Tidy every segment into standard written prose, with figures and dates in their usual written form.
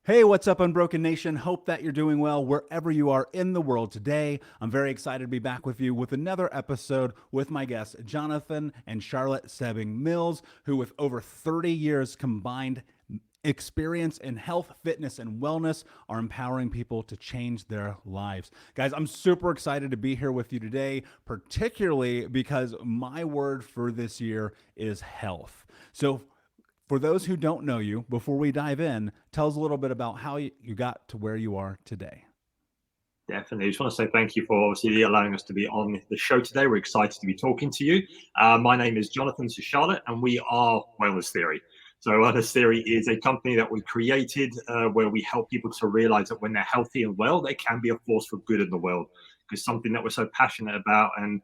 Hey, what's up, Unbroken Nation? Hope that you're doing well wherever you are in the world today. I'm very excited to be back with you with another episode with my guests, Jonathan and Charlotte Stebbing-Mills, who, with over 30 years combined experience in health, fitness, and wellness, are empowering people to change their lives. Guys, I'm super excited to be here with you today, particularly because my word for this year is health. So, for those who don't know you, before we dive in, tell us a little bit about how you got to where you are today. Definitely. I just want to say thank you for obviously allowing us to be on the show today. We're excited to be talking to you. My name is Jonathan Charlotte, and we are Wellness Theory. So, Wellness Theory is a company that we created where we help people to realize that when they're healthy and well, they can be a force for good in the world. Because something that we're so passionate about and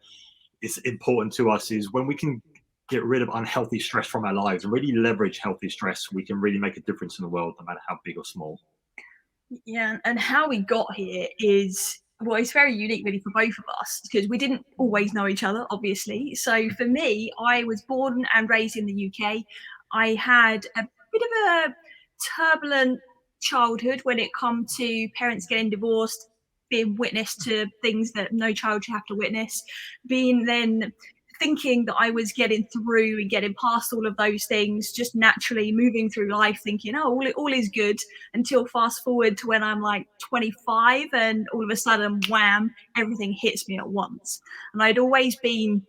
is important to us is when we can get rid of unhealthy stress from our lives and really leverage healthy stress, we can really make a difference in the world, no matter how big or small. Yeah, and how we got here is, well, it's very unique really for both of us because we didn't always know each other, obviously. So for me, I was born and raised in the UK. I had a bit of a turbulent childhood when it come to parents getting divorced, being witness to things that no child should have to witness, being then thinking that I was getting through and getting past all of those things, just naturally moving through life, thinking, oh, all is good, until fast forward to when I'm like 25, and all of a sudden, wham, everything hits me at once. And I'd always been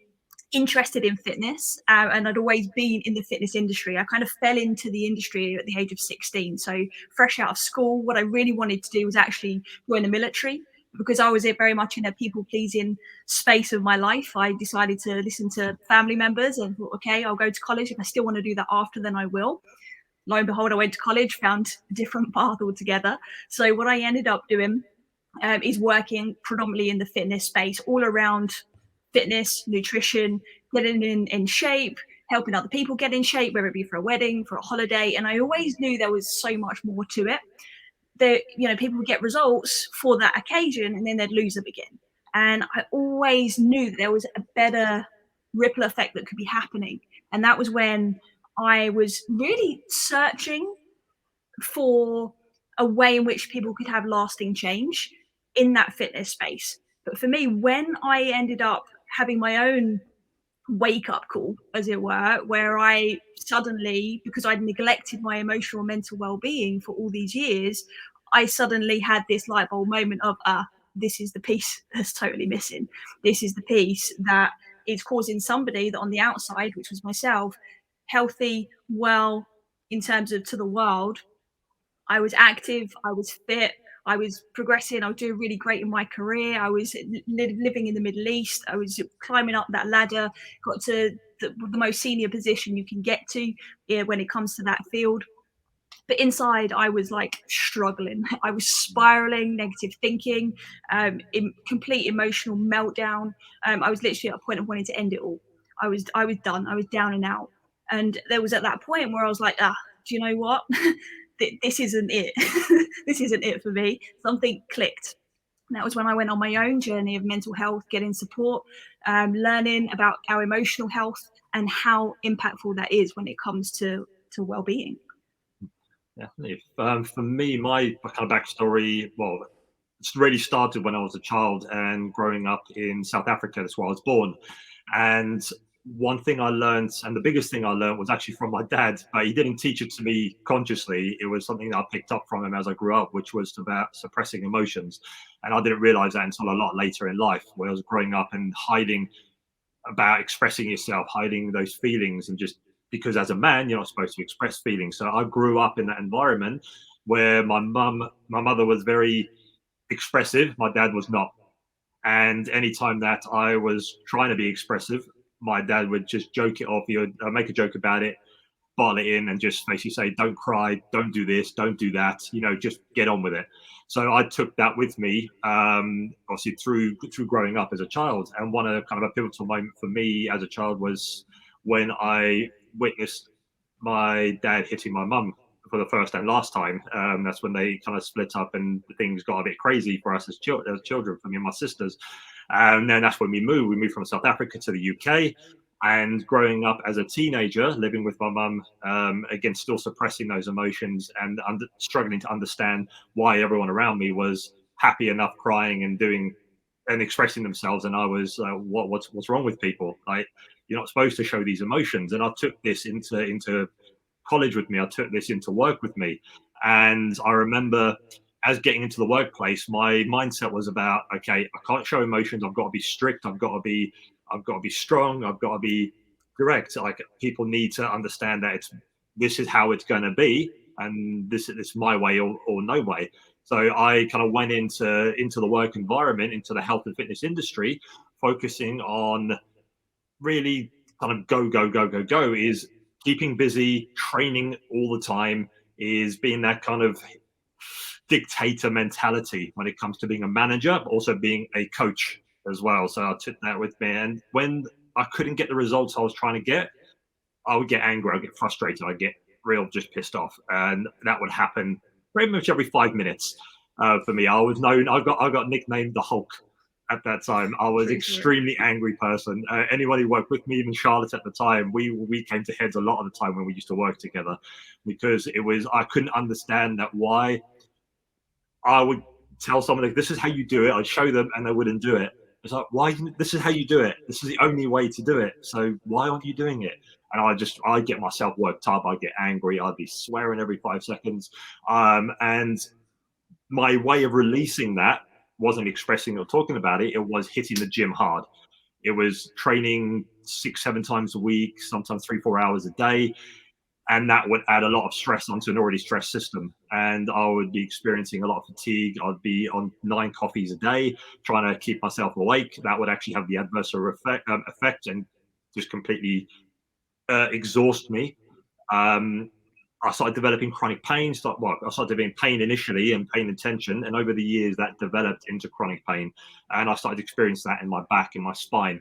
interested in fitness, and I'd always been in the fitness industry. I kind of fell into the industry at the age of 16. So fresh out of school, what I really wanted to do was actually join the military, because I was very much in a people pleasing space of my life. I decided to listen to family members and thought, okay, I'll go to college. If I still want to do that after, then I will. Lo and behold, I went to college, found a different path altogether. So what I ended up doing is working predominantly in the fitness space, all around fitness, nutrition, getting in shape, helping other people get in shape, whether it be for a wedding, for a holiday. And I always knew there was so much more to it. That, you know, people would get results for that occasion and then they'd lose them again. And I always knew that there was a better ripple effect that could be happening. And that was when I was really searching for a way in which people could have lasting change in that fitness space. But for me, when I ended up having my own wake up call, as it were, where I suddenly, because I'd neglected my emotional and mental well being for all these years, I suddenly had this light bulb moment of, this is the piece that's totally missing. This is the piece that is causing somebody that on the outside, which was myself, healthy, well, in terms of to the world, I was active, I was fit, I was progressing, I was doing really great in my career. I was living in the Middle East. I was climbing up that ladder, got to the most senior position you can get to, when it comes to that field. But inside, I was like struggling. I was spiraling, negative thinking, in complete emotional meltdown. I was literally at a point of wanting to end it all. I was done. I was down and out. And there was at that point where I was like, do you know what? This isn't it. This isn't it for me. Something clicked. And that was when I went on my own journey of mental health, getting support, learning about our emotional health and how impactful that is when it comes to well-being. Definitely. For me, my kind of backstory, well, it's really started when I was a child and growing up in South Africa. That's where I was born. And one thing I learned, and the biggest thing I learned, was actually from my dad, but he didn't teach it to me consciously. It was something that I picked up from him as I grew up, which was about suppressing emotions. And I didn't realize that until a lot later in life, when I was growing up and hiding about expressing yourself, hiding those feelings, and just because as a man, you're not supposed to express feelings. So I grew up in that environment where my mother was very expressive, my dad was not. And anytime that I was trying to be expressive, my dad would just joke it off. He would make a joke about it, bottle it in, and just basically say, "Don't cry, don't do this, don't do that. You know, just get on with it." So I took that with me, obviously through growing up as a child. And one of the kind of a pivotal moment for me as a child was when I witnessed my dad hitting my mum for the first and last time. That's when they kind of split up and things got a bit crazy for us as children, for me and my sisters. And then that's when we moved. We moved from South Africa to the UK. And growing up as a teenager, living with my mum, again, still suppressing those emotions and struggling to understand why everyone around me was happy enough crying and doing and expressing themselves, and I was what's wrong with people? Like, you're not supposed to show these emotions. And I took this into college with me. I took this into work with me, and I remember as getting into the workplace, my mindset was about, okay, I can't show emotions. I've got to be strict. I've got to be strong. I've got to be direct. Like, people need to understand that this is how it's going to be, and this is my way or no way. So I kind of went into the work environment, into the health and fitness industry, focusing on really kind of go, is keeping busy, training all the time, is being that kind of dictator mentality when it comes to being a manager, but also being a coach as well. So I took that with me. And when I couldn't get the results I was trying to get, I would get angry, I'd get frustrated, I'd get real just pissed off. And that would happen pretty much every 5 minutes for me. I got nicknamed the Hulk at that time. I was extremely angry person. Anyone who worked with me, even Charlotte at the time, we came to heads a lot of the time when we used to work together, because I couldn't understand that why I would tell someone, like, this is how you do it. I'd show them and they wouldn't do it. It's like, why? This is how you do it. This is the only way to do it. So why aren't you doing it? And I'd get myself worked up. I'd get angry. I'd be swearing every 5 seconds. And my way of releasing that wasn't expressing or talking about it. It was hitting the gym hard. It was training 6-7 times a week, sometimes 3-4 hours a day. And that would add a lot of stress onto an already stressed system. And I would be experiencing a lot of fatigue. I'd be on 9 coffees a day, trying to keep myself awake. That would actually have the adverse effect and just completely exhaust me. I started developing chronic pain. I started developing pain initially, and pain and tension. And over the years, that developed into chronic pain. And I started experiencing that in my back, in my spine.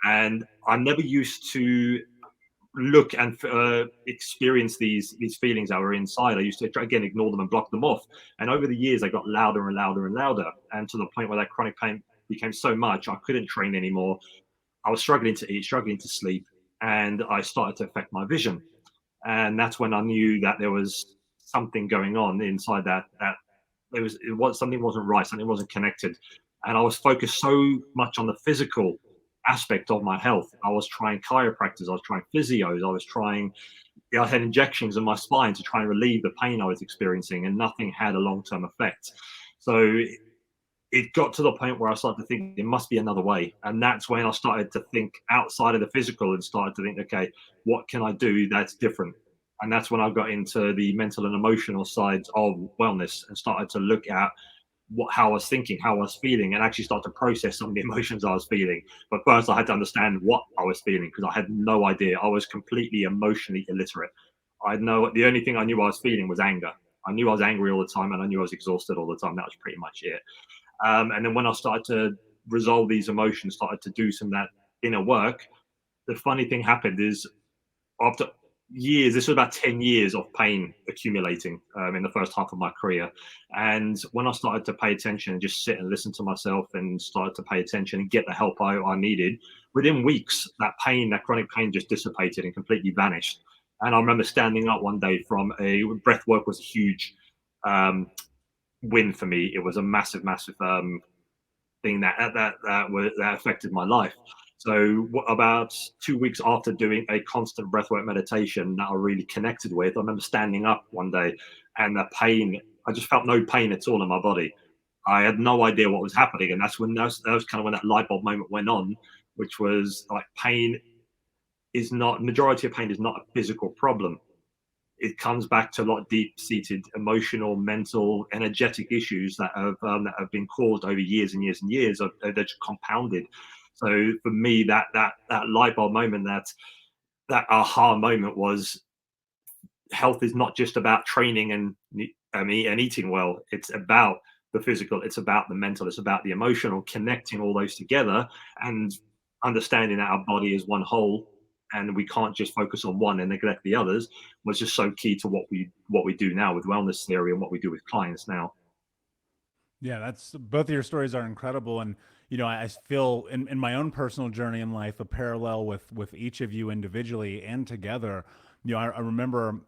And I never used to look and experience these feelings that were inside. I used to, again, ignore them and block them off. And over the years, they got louder and louder and louder, and to the point where that chronic pain became so much I couldn't train anymore. I was struggling to eat, struggling to sleep, and I started to affect my vision. And that's when I knew that there was something going on inside that something wasn't right, something wasn't connected. And I was focused so much on the physical aspect of my health. I was trying chiropractors, I was trying physios, I had injections in my spine to try and relieve the pain I was experiencing, and nothing had a long-term effect. So it got to the point where I started to think there must be another way. And that's when I started to think outside of the physical and started to think, okay, what can I do that's different? And that's when I got into the mental and emotional sides of wellness and started to look at how I was thinking, how I was feeling, and actually start to process some of the emotions I was feeling. But first, I had to understand what I was feeling, because I had no idea. I was completely emotionally illiterate. The only thing I knew I was feeling was anger. I knew I was angry all the time, and I knew I was exhausted all the time. That was pretty much it. And then when I started to resolve these emotions, started to do some of that inner work, the funny thing happened is, after years, this was about 10 years of pain accumulating in the first half of my career. And when I started to pay attention and just sit and listen to myself and started to pay attention and get the help I needed, within weeks, that chronic pain just dissipated and completely vanished. And I remember standing up one day breath work was a huge win for me. It was a massive thing that affected my life. So about 2 weeks after doing a constant breathwork meditation that I really connected with, I remember standing up one day, and the pain, I just felt no pain at all in my body. I had no idea what was happening. And that was kind of when that light bulb moment went on, which was like, majority of pain is not a physical problem. It comes back to a lot of deep-seated emotional, mental, energetic issues that have been caused over years and years and years. They're just compounded. So for me, that light bulb moment, that aha moment was, health is not just about training and eating well. It's about the physical, it's about the mental, it's about the emotional, connecting all those together and understanding that our body is one whole, and we can't just focus on one and neglect the others, was just so key to what we do now with wellness theory and what we do with clients now. Yeah, both of your stories are incredible. And I feel in my own personal journey in life, a parallel with each of you individually and together. I remember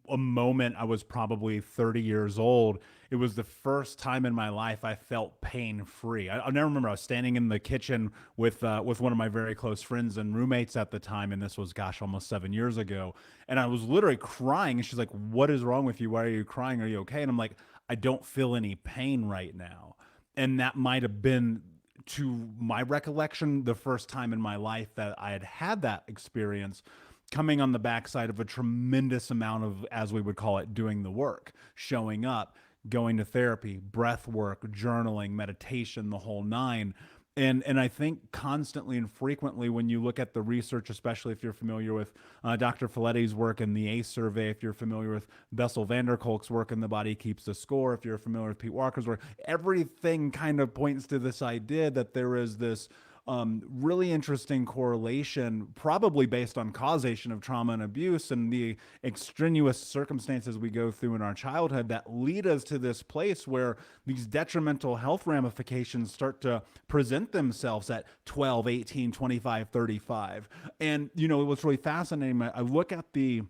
a moment. I was probably 30 years old. It was the first time in my life I felt pain free. I'll never remember. I was standing in the kitchen with one of my very close friends and roommates at the time, and this was, gosh, almost 7 years ago. And I was literally crying. And she's like, "What is wrong with you? Why are you crying? Are you okay?" And I'm like, "I don't feel any pain right now." And that might have been, to my recollection, the first time in my life that I had had that experience, coming on the backside of a tremendous amount of, as we would call it, doing the work, showing up, going to therapy, breath work, journaling, meditation, the whole nine. And I think constantly and frequently, when you look at the research, especially if you're familiar with Dr. Folletti's work in the ACE survey, if you're familiar with Bessel van der Kolk's work in The Body Keeps the Score, if you're familiar with Pete Walker's work, everything kind of points to this idea that there is this really interesting correlation, probably based on causation of trauma and abuse and the extraneous circumstances we go through in our childhood, that lead us to this place where these detrimental health ramifications start to present themselves at 12, 18, 25, 35. And, what's really fascinating, I look at the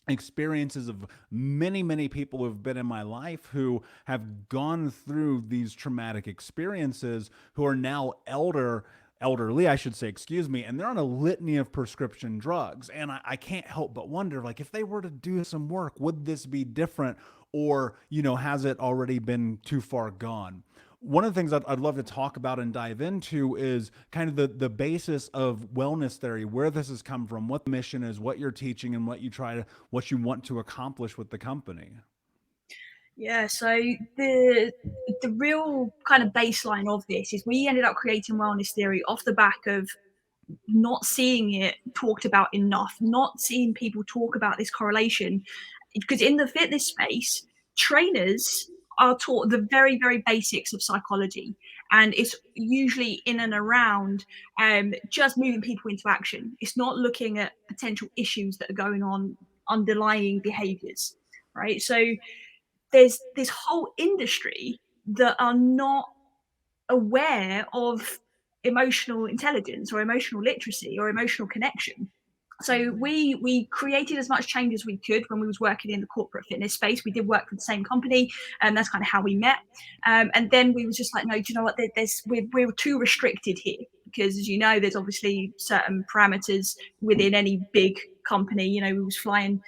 experiences of many people who have been in my life who have gone through these traumatic experiences, who are now elderly, I should say, excuse me, and they're on a litany of prescription drugs. And I can't help but wonder, like, if they were to do some work, would this be different? Or, has it already been too far gone? One of the things I'd love to talk about and dive into is kind of the basis of wellness theory, where this has come from, what the mission is, what you're teaching, and what you want to accomplish with the company. Yeah, so the real kind of baseline of this is we ended up creating wellness theory off the back of not seeing it talked about enough, not seeing people talk about this correlation. Because in the fitness space, trainers are taught the very, very basics of psychology. And it's usually in and around just moving people into action. It's not looking at potential issues that are going on, underlying behaviors, right? So there's this whole industry that are not aware of emotional intelligence or emotional literacy or emotional connection. So we created as much change as we could when we was working in the corporate fitness space. We did work for the same company, and that's kind of how we met. And then we was just like, no, do you know what? We're too restricted here, because, as you know, there's obviously certain parameters within any big company. We was flying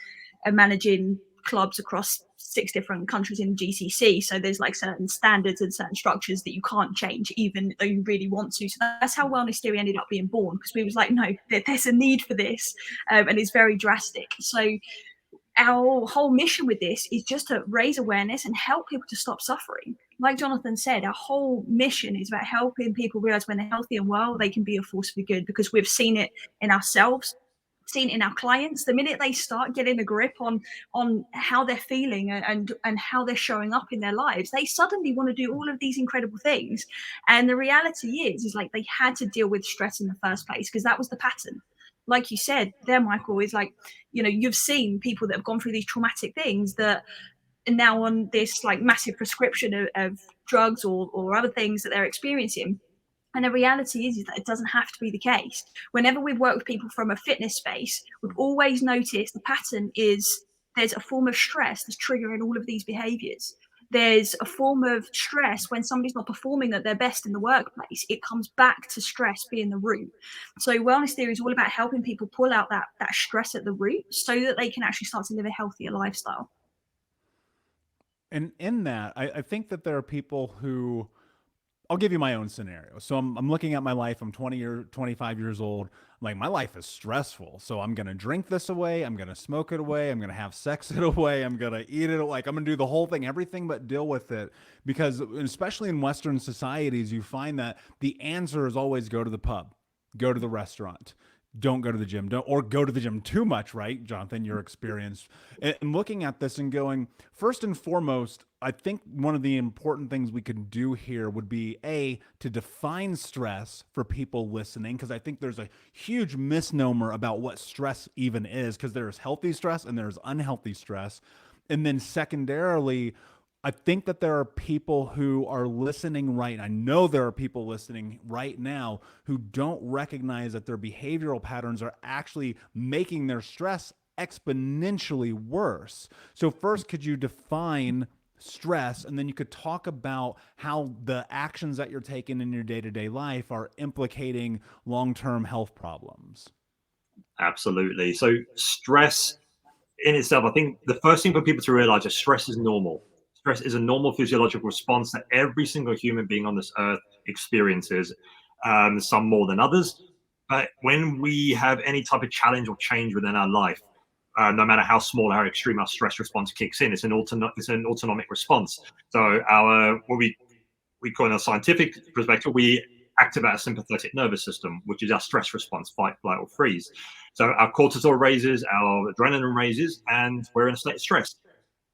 and managing clubs across 6 different countries in GCC. So there's like certain standards and certain structures that you can't change, even though you really want to. So that's how wellness theory ended up being born, because we was like, no, there's a need for this, and it's very drastic. So our whole mission with this is just to raise awareness and help people to stop suffering. Like Jonathan said, our whole mission is about helping people realize when they're healthy and well, they can be a force for good, because we've seen it in ourselves, seen in our clients. The minute they start getting a grip on how they're feeling and how they're showing up in their lives, they suddenly want to do all of these incredible things. And the reality is like they had to deal with stress in the first place, because that was the pattern. Like you said there, Michael, is like, you've seen people that have gone through these traumatic things that are now on this like massive prescription of drugs or other things that they're experiencing. And the reality is that it doesn't have to be the case. Whenever we've worked with people from a fitness space, we've always noticed the pattern is there's a form of stress that's triggering all of these behaviors. There's a form of stress when somebody's not performing at their best in the workplace. It comes back to stress being the root. So wellness theory is all about helping people pull out that stress at the root so that they can actually start to live a healthier lifestyle. And in that, I think that there are people who, I'll give you my own scenario. So I'm looking at my life. I'm 25 years old. I'm like, my life is stressful. So I'm going to drink this away. I'm going to smoke it away. I'm going to have sex it away. I'm going to eat it. Like, I'm going to do the whole thing, everything but deal with it. Because especially in Western societies, you find that the answer is always go to the pub, go to the restaurant. Don't go to the gym, or go to the gym too much, right, Jonathan, your experience. And looking at this and going, first and foremost, I think one of the important things we could do here would be, to define stress for people listening, because I think there's a huge misnomer about what stress even is, because there's healthy stress and there's unhealthy stress. And then secondarily, I think that there are people who are listening right. I know there are people listening right now who don't recognize that their behavioral patterns are actually making their stress exponentially worse. So first, could you define stress, and then you could talk about how the actions that you're taking in your day-to-day life are implicating long-term health problems? Absolutely. So stress in itself, I think the first thing for people to realize is stress is normal. Stress is a normal physiological response that every single human being on this earth experiences, some more than others. But when we have any type of challenge or change within our life, no matter how small or how extreme our stress response kicks in, it's an autonomic response. So our what we call in a scientific perspective, we activate our sympathetic nervous system, which is our stress response, fight, flight, or freeze. So our cortisol raises, our adrenaline raises, and we're in a state of stress.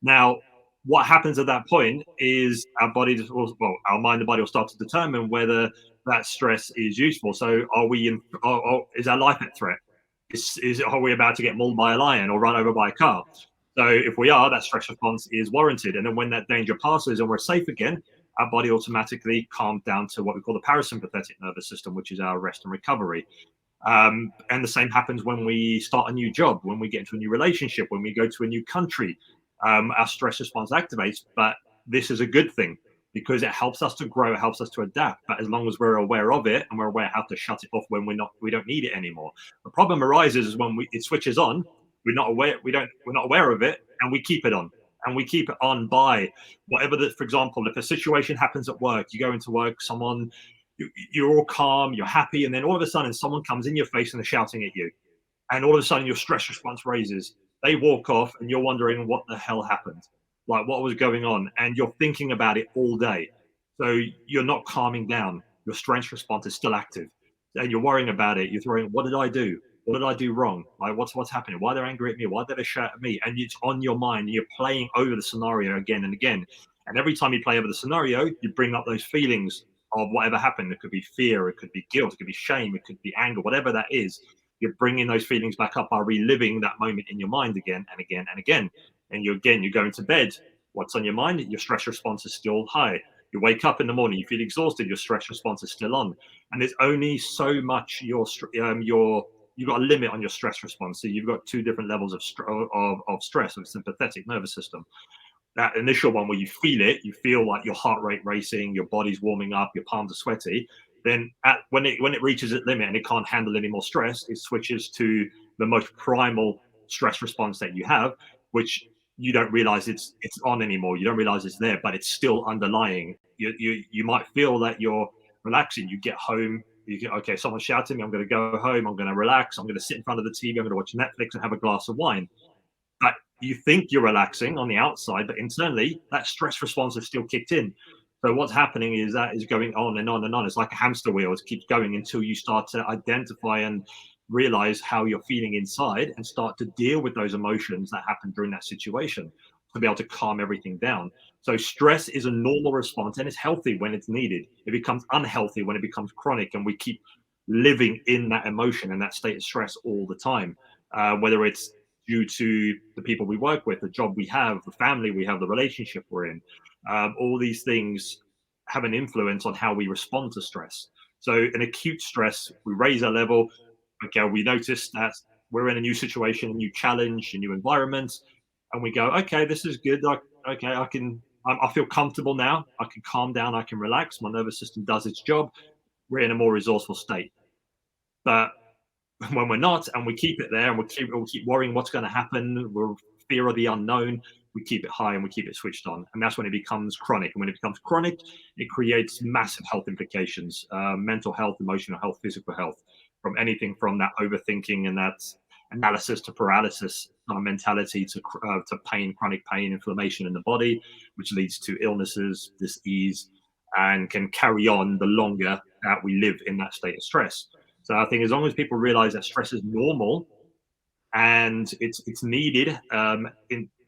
Now, what happens at that point is our body, our mind and body will start to determine whether that stress is useful. So, is our life at threat? Are we about to get mauled by a lion or run over by a car? So, if we are, that stress response is warranted. And then when that danger passes and we're safe again, our body automatically calms down to what we call the parasympathetic nervous system, which is our rest and recovery. And the same happens when we start a new job, when we get into a new relationship, when we go to a new country. Our stress response activates, but this is a good thing because it helps us to grow, it helps us to adapt. But as long as we're aware of it and we're aware how to shut it off when we don't need it anymore. The problem arises is when it switches on, we're not aware of it, and we keep it on. And we keep it on by whatever for example, if a situation happens at work, you go into work, you're all calm, you're happy, and then all of a sudden someone comes in your face and they're shouting at you. And all of a sudden your stress response raises. They walk off and you're wondering what the hell happened, like what was going on, and you're thinking about it all day. So you're not calming down. Your stress response is still active, and you're worrying about it. You're throwing, what did I do? What did I do wrong? Like what's happening? Why are they angry at me? Why did they shout at me? And it's on your mind. And you're playing over the scenario again and again. And every time you play over the scenario, you bring up those feelings of whatever happened. It could be fear, it could be guilt, it could be shame, it could be anger, whatever that is. You're bringing those feelings back up by reliving that moment in your mind again and again and again. And you're going to bed. What's on your mind? Your stress response is still high. You wake up in the morning, you feel exhausted, your stress response is still on. And there's only so much you've got a limit on your stress response. So you've got two different levels of stress, of sympathetic nervous system. That initial one where you feel like your heart rate racing, your body's warming up, your palms are sweaty. Then when it reaches its limit and it can't handle any more stress, it switches to the most primal stress response that you have, which you don't realize it's on anymore. You don't realize it's there, but it's still underlying. You might feel that you're relaxing. You get home, okay, someone's shouting me, I'm going to go home, I'm going to relax, I'm going to sit in front of the TV, I'm going to watch Netflix and have a glass of wine. But you think you're relaxing on the outside, but internally that stress response is still kicked in. So what's happening is that is going on and on and on. It's like a hamster wheel. It keeps going until you start to identify and realize how you're feeling inside and start to deal with those emotions that happen during that situation to be able to calm everything down. So stress is a normal response and it's healthy when it's needed. It becomes unhealthy when it becomes chronic and we keep living in that emotion and that state of stress all the time, whether it's due to the people we work with, the job we have, the family we have, the relationship we're in. All these things have an influence on how we respond to stress. So in acute stress, we raise our level. Okay, we notice that we're in a new situation, a new challenge, a new environment, and we go, okay, this is good. I feel comfortable now. I can calm down. I can relax. My nervous system does its job. We're in a more resourceful state. But when we're not, and we keep it there, and we'll keep worrying what's going to happen, we're fear of the unknown, we keep it high and we keep it switched on. And that's when it becomes chronic. And when it becomes chronic, it creates massive health implications, mental health, emotional health, physical health, from anything from that overthinking and that analysis to paralysis mentality to pain, chronic pain, inflammation in the body, which leads to illnesses, disease, and can carry on the longer that we live in that state of stress. So I think as long as people realize that stress is normal and it's needed,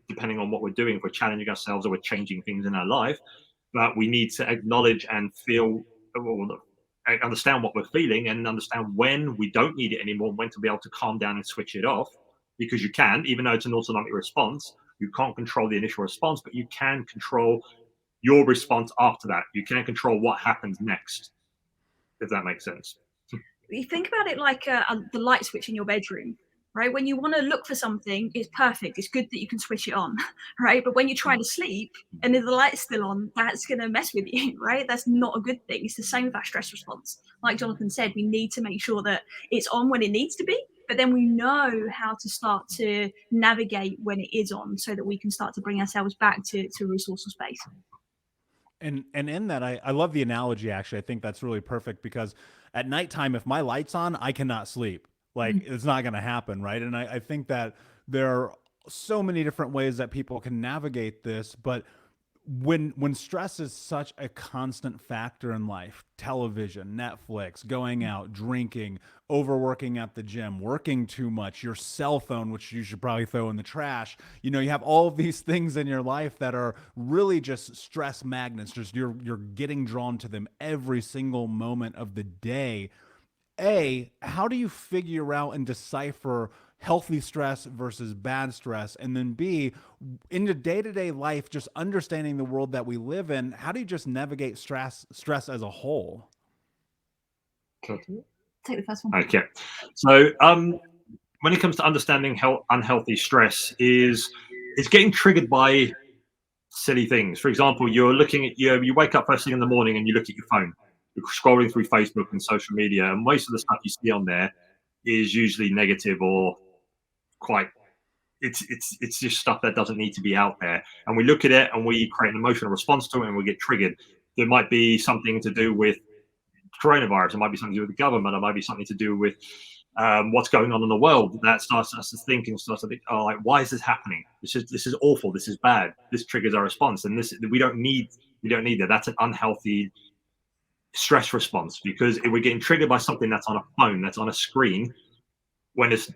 depending on what we're doing, if we're challenging ourselves or we're changing things in our life, but we need to acknowledge and feel, understand what we're feeling and understand when we don't need it anymore, when to be able to calm down and switch it off, because you can, even though it's an autonomic response, You can't control the initial response, but you can control your response after that. You can control what happens next, if that makes sense. You think about it like the light switch in your bedroom, right? When you want to look for something, it's perfect. It's good that you can switch it on, right? But when you try to sleep and if the light's still on, that's going to mess with you, right? That's not a good thing. It's the same with our stress response. Like Jonathan said, we need to make sure that it's on when it needs to be, but then we know how to start to navigate when it is on so that we can start to bring ourselves back to resourceful space. And in that, I love the analogy, actually. I think that's really perfect because at nighttime, if my light's on, I cannot sleep. Like, it's not going to happen, right? And I think that there are so many different ways that people can navigate this, but when stress is such a constant factor in life, television, Netflix, going out, drinking, overworking at the gym, working too much, your cell phone, which you should probably throw in the trash, you know, you have all of these things in your life that are really just stress magnets. Just you're getting drawn to them every single moment of the day. How do you figure out and decipher healthy stress versus bad stress? And then B, in your day-to-day life, just understanding the world that we live in, how do you just navigate stress as a whole? Take the first one. Okay. So when it comes to understanding unhealthy stress is getting triggered by silly things. For example, you're looking at you wake up first thing in the morning and you look at your phone. You're scrolling through Facebook and social media, and most of the stuff you see on there is usually negative or quite it's just stuff that doesn't need to be out there. And we look at it and we create an emotional response to it and we get triggered. There might be something to do with coronavirus, it might be something to do with the government, it might be something to do with what's going on in the world. That starts us to think and starts to think, oh, like, why is this happening? This is awful, this is bad, this triggers our response, and this we don't need that. That's an unhealthy stress response, because if we're getting triggered by something that's on a phone, that's on a screen, when it's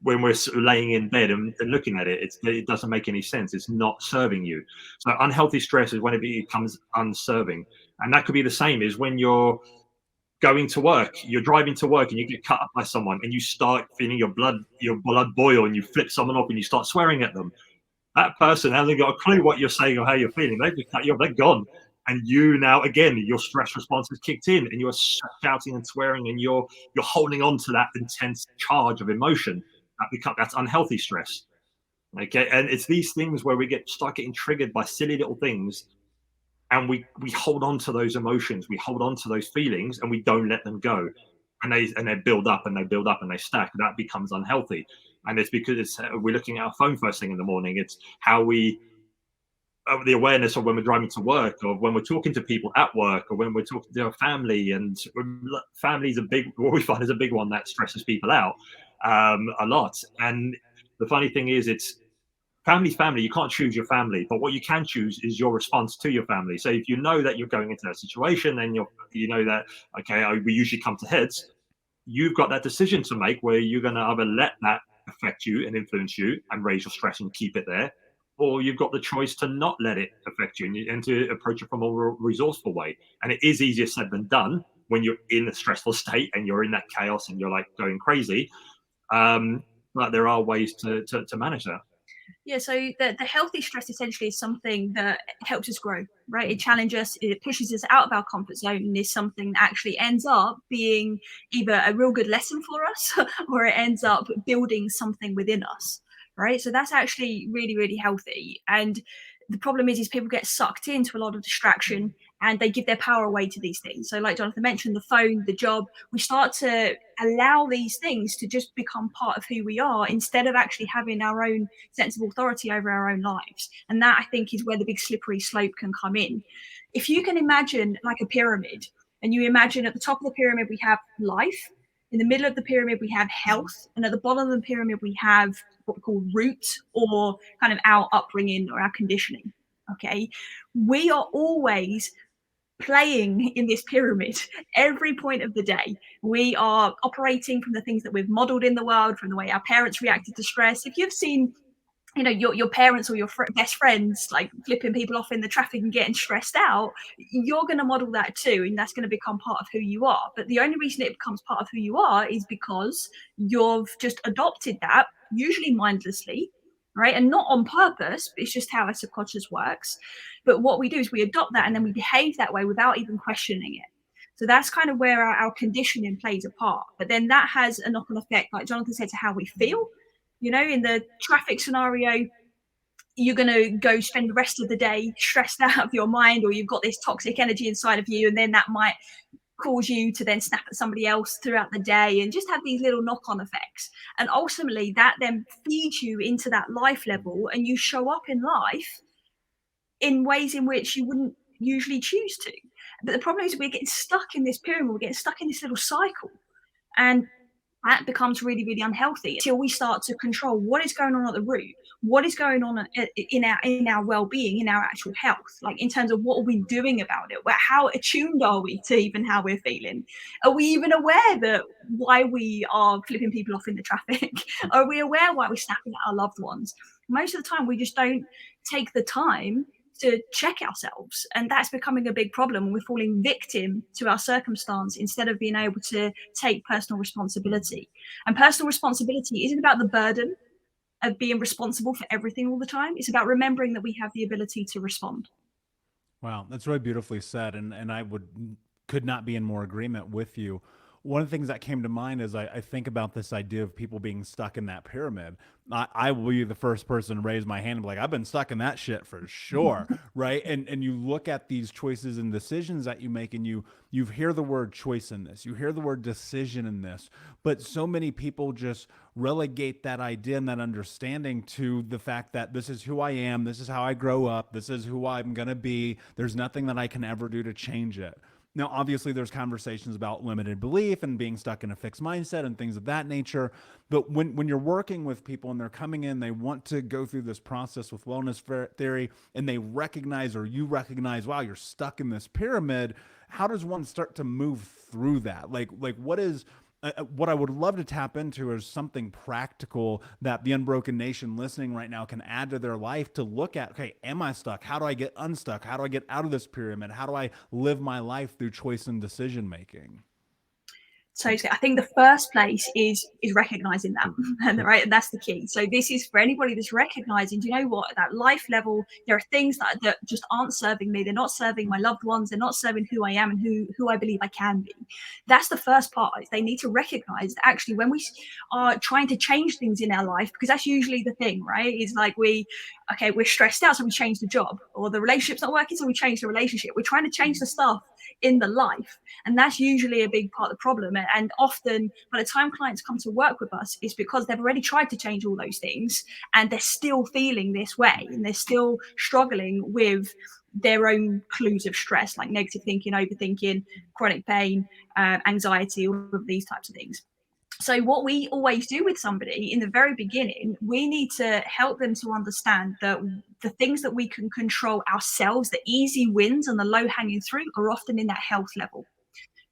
when we're laying in bed and looking at it, it doesn't make any sense. It's not serving you. So unhealthy stress is when it becomes unserving, and that could be the same as when you're going to work, you're driving to work and you get cut up by someone and you start feeling your blood boil and you flip someone off and you start swearing at them. That person hasn't got a clue what you're saying or how you're feeling. They've just cut you off, they're gone. And you now, again, your stress response has kicked in and you're shouting and swearing and you're holding on to that intense charge of emotion. That's unhealthy stress. Okay, and it's these things where we start getting triggered by silly little things, and we hold on to those emotions, we hold on to those feelings, and we don't let them go, and they build up and they build up and they stack. That becomes unhealthy, and it's because we're looking at our phone first thing in the morning. It's how we the awareness of when we're driving to work, or when we're talking to people at work, or when we're talking to our family. And family what we find is a big one that stresses people out a lot. And the funny thing is, it's family. You can't choose your family, but what you can choose is your response to your family. So if you know that you're going into that situation and you know that, okay, we usually come to heads, you've got that decision to make where you're going to either let that affect you and influence you and raise your stress and keep it there, or you've got the choice to not let it affect you and to approach it from a resourceful way. And it is easier said than done when you're in a stressful state and you're in that chaos and you're like going crazy. But there are ways to manage that. Yeah, so the healthy stress essentially is something that helps us grow, right? It challenges us, it pushes us out of our comfort zone, and is something that actually ends up being either a real good lesson for us or it ends up building something within us, right? So that's actually really, really healthy. And the problem is people get sucked into a lot of distraction and they give their power away to these things. So like Jonathan mentioned, the phone, the job, we start to allow these things to just become part of who we are instead of actually having our own sense of authority over our own lives. And that, I think, is where the big slippery slope can come in. If you can imagine like a pyramid, and you imagine at the top of the pyramid we have life, in the middle of the pyramid we have health, and at the bottom of the pyramid we have what we call root, or kind of our upbringing or our conditioning. Okay, we are always playing in this pyramid every point of the day. We are operating from the things that we've modeled in the world, from the way our parents reacted to stress. If you've seen your parents or your best friends like flipping people off in the traffic and getting stressed out, you're going to model that too, and that's going to become part of who you are. But the only reason it becomes part of who you are is because you've just adopted that, usually mindlessly, right? And not on purpose, it's just how our subconscious works. But what we do is we adopt that and then we behave that way without even questioning it. So that's kind of where our conditioning plays a part. But then that has a knock-on effect, like Jonathan said, to how we feel. You know, in the traffic scenario, you're going to go spend the rest of the day stressed out of your mind, or you've got this toxic energy inside of you, and then that might cause you to then snap at somebody else throughout the day and just have these little knock-on effects. And ultimately that then feeds you into that life level, and you show up in life in ways in which you wouldn't usually choose to. But the problem is we're getting stuck in this pyramid, we're getting stuck in this little cycle. And that becomes really, really unhealthy until we start to control what is going on at the root, what is going on in our well-being, in our actual health, like in terms of what are we doing about it, how attuned are we to even how we're feeling, are we even aware that why we are flipping people off in the traffic, are we aware why we're snapping at our loved ones? Most of the time we just don't take the time to check ourselves, and that's becoming a big problem. We're falling victim to our circumstance instead of being able to take personal responsibility. And personal responsibility isn't about the burden of being responsible for everything all the time. It's about remembering that we have the ability to respond. Wow, that's really beautifully said, and could not be in more agreement with you. One of the things that came to mind as I think about this idea of people being stuck in that pyramid. I will be the first person to raise my hand and be like, I've been stuck in that shit for sure, right? And you look at these choices and decisions that you make, and you hear the word choice in this, you hear the word decision in this, but so many people just relegate that idea and that understanding to the fact that this is who I am, this is how I grow up, this is who I'm gonna be, there's nothing that I can ever do to change it. Now, obviously, there's conversations about limited belief and being stuck in a fixed mindset and things of that nature. But when you're working with people and they're coming in, they want to go through this process with wellness theory, and they recognize, or you recognize, wow, you're stuck in this pyramid. How does one start to move through that? Like what is... what I would love to tap into is something practical that the Unbroken Nation listening right now can add to their life to look at, okay, am I stuck? How do I get unstuck? How do I get out of this pyramid? How do I live my life through choice and decision making? So I think the first place is recognizing that, and right, and that's the key. So this is for anybody that's recognizing, do you know what, at that life level, there are things that just aren't serving me. They're not serving my loved ones. They're not serving who I am and who I believe I can be. That's the first part. They need to recognize that actually when we are trying to change things in our life, because that's usually the thing, right? It's like we're stressed out, so we change the job, or the relationship's not working, so we change the relationship. We're trying to change the stuff in the life, and that's usually a big part of the problem. And often by the time clients come to work with us, it's because they've already tried to change all those things and they're still feeling this way, and they're still struggling with their own clues of stress, like negative thinking, overthinking, chronic pain, anxiety, all of these types of things. So what we always do with somebody in the very beginning, we need to help them to understand that the things that we can control ourselves, the easy wins and the low hanging fruit, are often in that health level.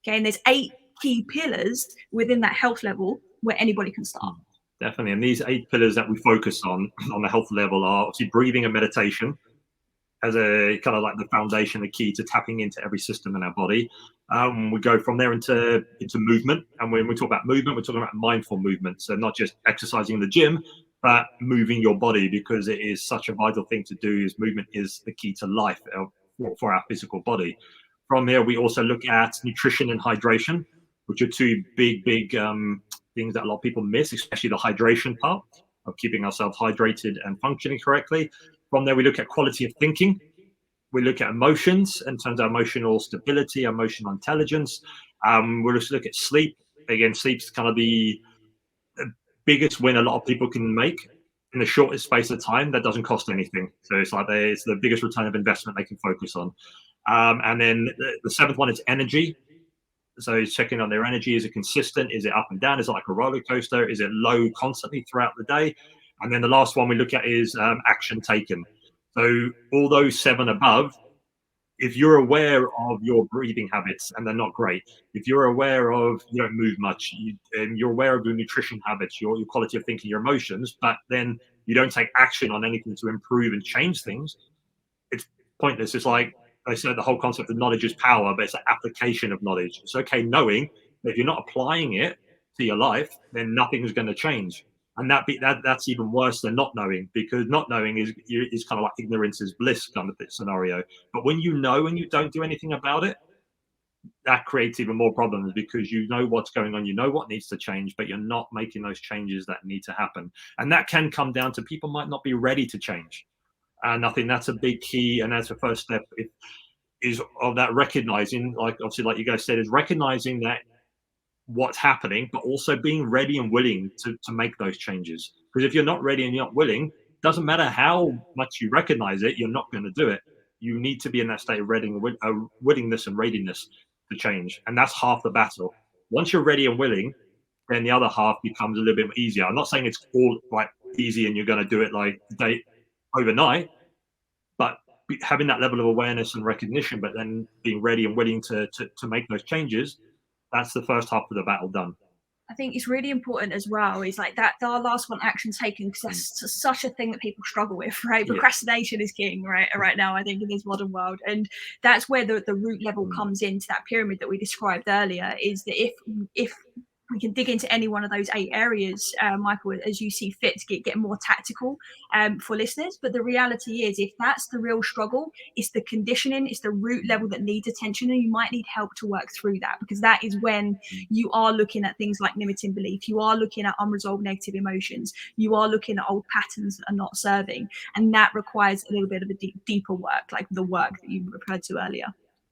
Okay, and there's 8 key pillars within that health level where anybody can start. Definitely, and these 8 pillars that we focus on the health level are obviously breathing and meditation as a kind of like the foundation, the key to tapping into every system in our body. We go from there into movement, and when we talk about movement, we're talking about mindful movement. So not just exercising in the gym, but moving your body, because it is such a vital thing to do. Is movement is the key to life for our physical body. From there, we also look at nutrition and hydration, which are 2 big things that a lot of people miss, especially the hydration part of keeping ourselves hydrated and functioning correctly. From there, we look at quality of thinking. We look at emotions in terms of emotional stability, emotional intelligence. We'll also look at sleep. Again, sleep's kind of the biggest win a lot of people can make in the shortest space of time that doesn't cost anything. So it's like it's the biggest return of investment they can focus on. And then the 7th one is energy. So checking on their energy. Is it consistent? Is it up and down? Is it like a roller coaster? Is it low constantly throughout the day? And then the last one we look at is action taken. So all those 7 above, if you're aware of your breathing habits and they're not great, if you're aware of you don't move much, and you're aware of your nutrition habits, your quality of thinking, your emotions, but then you don't take action on anything to improve and change things, it's pointless. It's like they said, the whole concept of knowledge is power, but it's an application of knowledge. It's okay knowing, but if you're not applying it to your life, then nothing's going to change. And that's even worse than not knowing, because not knowing is kind of like ignorance is bliss kind of scenario. But when you know and you don't do anything about it, that creates even more problems, because you know what's going on, you know what needs to change, but you're not making those changes that need to happen. And that can come down to people might not be ready to change. And I think that's a big key. And that's the first step is of that recognizing, like obviously, like you guys said, is recognizing that what's happening, but also being ready and willing to make those changes. Because if you're not ready and you're not willing, doesn't matter how much you recognize it, you're not going to do it. You need to be in that state of willingness and readiness to change. And that's half the battle. Once you're ready and willing, then the other half becomes a little bit easier. I'm not saying it's all like easy and you're going to do it like overnight, but having that level of awareness and recognition, but then being ready and willing to make those changes, that's the first half of the battle done. I think it's really important as well, is like that our last one, action taken, because that's such a thing that people struggle with, right? Yeah. Procrastination is king right now, I think, in this modern world. And that's where the root level comes into that pyramid that we described earlier, is that if we can dig into any one of those 8 areas, Michael, as you see fit, to get more tactical for listeners. But the reality is, if that's the real struggle, it's the conditioning, it's the root level that needs attention, and you might need help to work through that, because that is when you are looking at things like limiting belief, you are looking at unresolved negative emotions, you are looking at old patterns that are not serving, and that requires a little bit of a deeper work, like the work that you referred to earlier.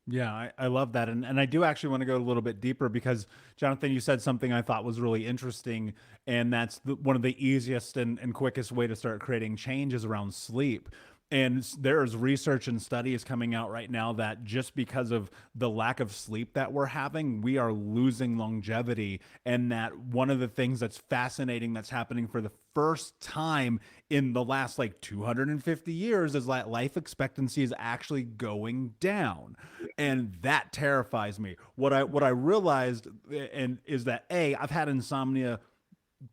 Yeah, I love that. And I do actually want to go a little bit deeper, because Jonathan, you said something I thought was really interesting. And that's one of the easiest and quickest way to start creating change is around sleep. And there's research and studies coming out right now that just because of the lack of sleep that we're having, we are losing longevity. And that one of the things that's fascinating that's happening for the first time in the last like 250 years is that life expectancy is actually going down. And that terrifies me. What I realized and is that I've had insomnia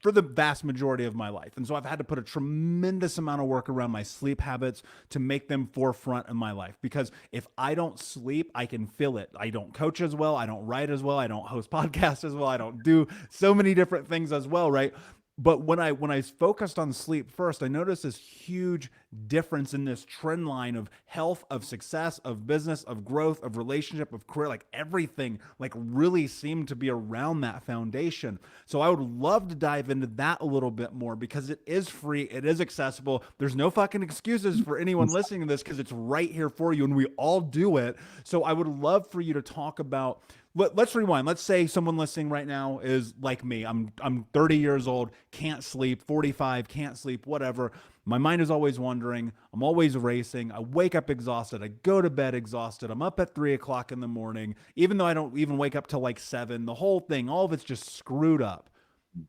for the vast majority of my life. And so I've had to put a tremendous amount of work around my sleep habits to make them forefront in my life. Because if I don't sleep, I can feel it. I don't coach as well. I don't write as well. I don't host podcasts as well. I don't do so many different things as well, right? But when I focused on sleep first, I noticed this huge difference in this trend line of health, of success, of business, of growth, of relationship, of career, like everything like really seemed to be around that foundation. So I would love to dive into that a little bit more, because it is free. It is accessible. There's no fucking excuses for anyone listening to this, because it's right here for you and we all do it. So I would love for you to talk about, let's rewind. Let's say someone listening right now is like me. I'm 30 years old, can't sleep, 45, can't sleep, whatever. My mind is always wandering. I'm always racing. I wake up exhausted. I go to bed exhausted. I'm up at 3 o'clock in the morning, even though I don't even wake up till like 7. The whole thing, all of it's just screwed up.